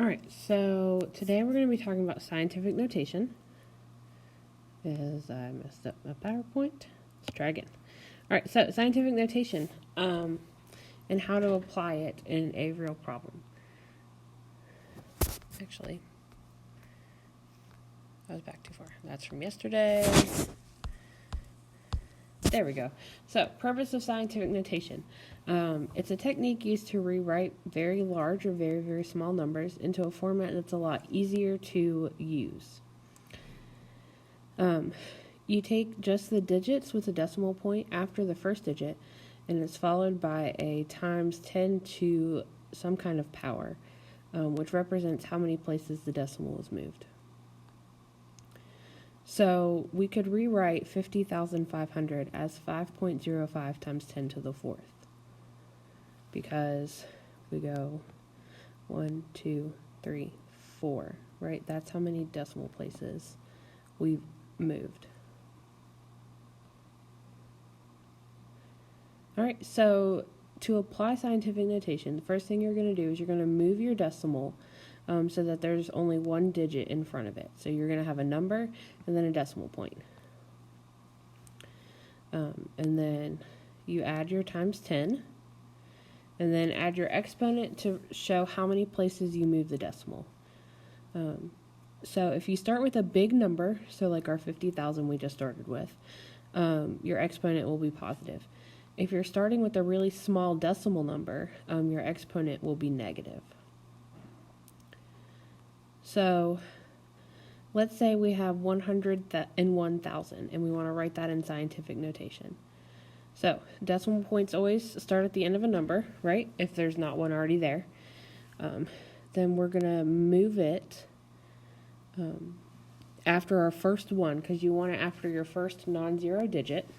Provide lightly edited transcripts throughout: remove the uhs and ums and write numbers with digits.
Alright, so today we're going to be talking about scientific notation. As I messed up my PowerPoint. Let's try again. Alright, so scientific notation, and how to apply it in a real problem. Actually, I was back too far. That's from yesterday. There we go. So, purpose of scientific notation. It's a technique used to rewrite very large or very, very small numbers into a format that's a lot easier to use. You take just the digits with a decimal point after the first digit, and it's followed by a times 10 to some kind of power, which represents how many places the decimal is moved. So we could rewrite 50,500 as 5.05 times 10 to the fourth, because we go 1, 2, 3, 4, right? That's how many decimal places we've moved. All right, so to apply scientific notation, the first thing you're going to do is you're going to move your decimal so that there's only one digit in front of it. So you're going to have a number and then a decimal point. And then you add your times 10, and then add your exponent to show how many places you move the decimal. So if you start with a big number, so like our 50,000 we just started with, your exponent will be positive. If you're starting with a really small decimal number, your exponent will be negative. So let's say we have 101,000 and we want to write that in scientific notation. So decimal points always start at the end of a number, right? If there's not one already there. Then we're going to move it after our first one, because you want it after your first non-zero digit.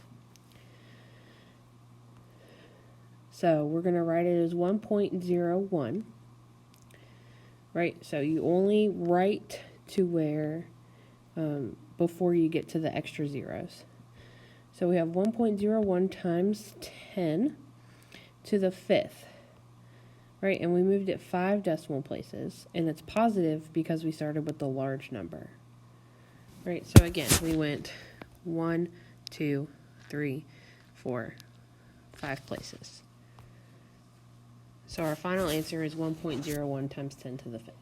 So we're going to write it as 1.01, right? So you only write to where, before you get to the extra zeros. So we have 1.01 times 10 to the fifth, right? And we moved it 5 decimal places, and it's positive because we started with the large number, right? So again, we went 1, 2, 3, 4, 5 places. So our final answer is 1.01 times 10 to the fifth.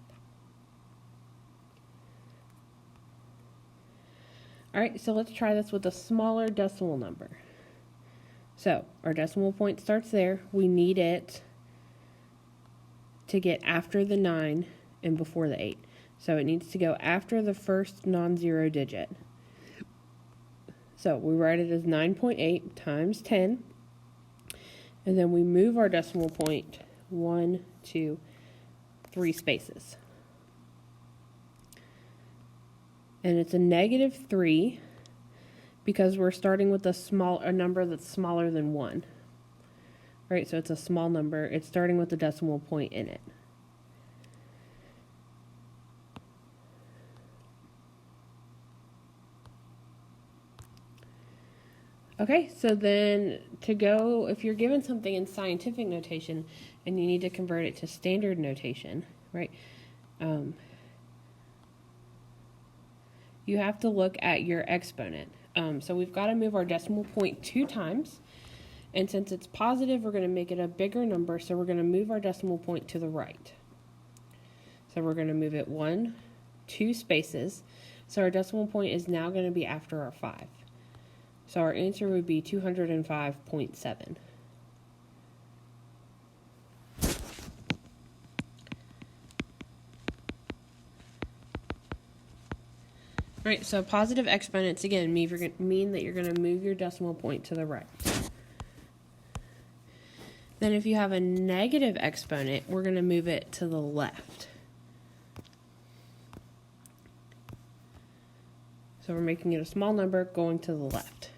All right, so let's try this with a smaller decimal number. So our decimal point starts there. We need it to get after the 9 and before the 8. So it needs to go after the first non-zero digit. So we write it as 9.8 times 10. And then we move our decimal point 1, 2, 3 spaces. And it's a -3 because we're starting with a number that's smaller than 1. Right, so it's a small number. It's starting with the decimal point in it. Okay, so then if you're given something in scientific notation and you need to convert it to standard notation, right, you have to look at your exponent. So we've got to move our decimal point 2 times, and since it's positive, we're going to make it a bigger number, so we're going to move our decimal point to the right. So we're going to move it 2 spaces, so our decimal point is now going to be after our 5. So our answer would be 205.7. Right, so positive exponents, again, mean that you're going to move your decimal point to the right. Then if you have a negative exponent, we're going to move it to the left. So we're making it a small number going to the left.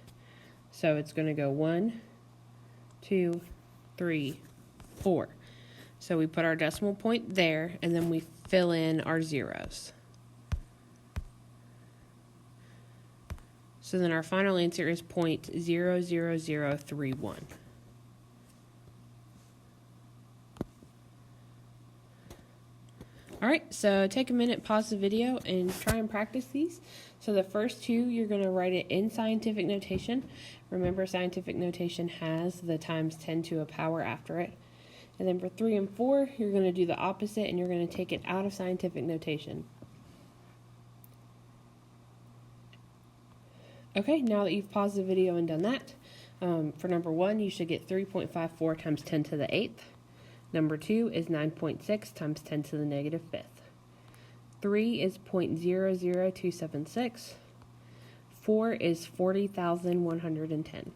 So it's going to go 1, 2, 3, 4. So we put our decimal point there, and then we fill in our zeros. So then our final answer is 0.00031. All right, so take a minute, pause the video, and try and practice these. So the first two, you're going to write it in scientific notation. Remember, scientific notation has the times 10 to a power after it. And then for 3 and 4, you're going to do the opposite, and you're going to take it out of scientific notation. Okay, now that you've paused the video and done that, for number 1, you should get 3.54 times 10 to the 8th. Number 2 is 9.6 times 10 to the negative 5th. 3 is 0.00276. 4 is 40,110.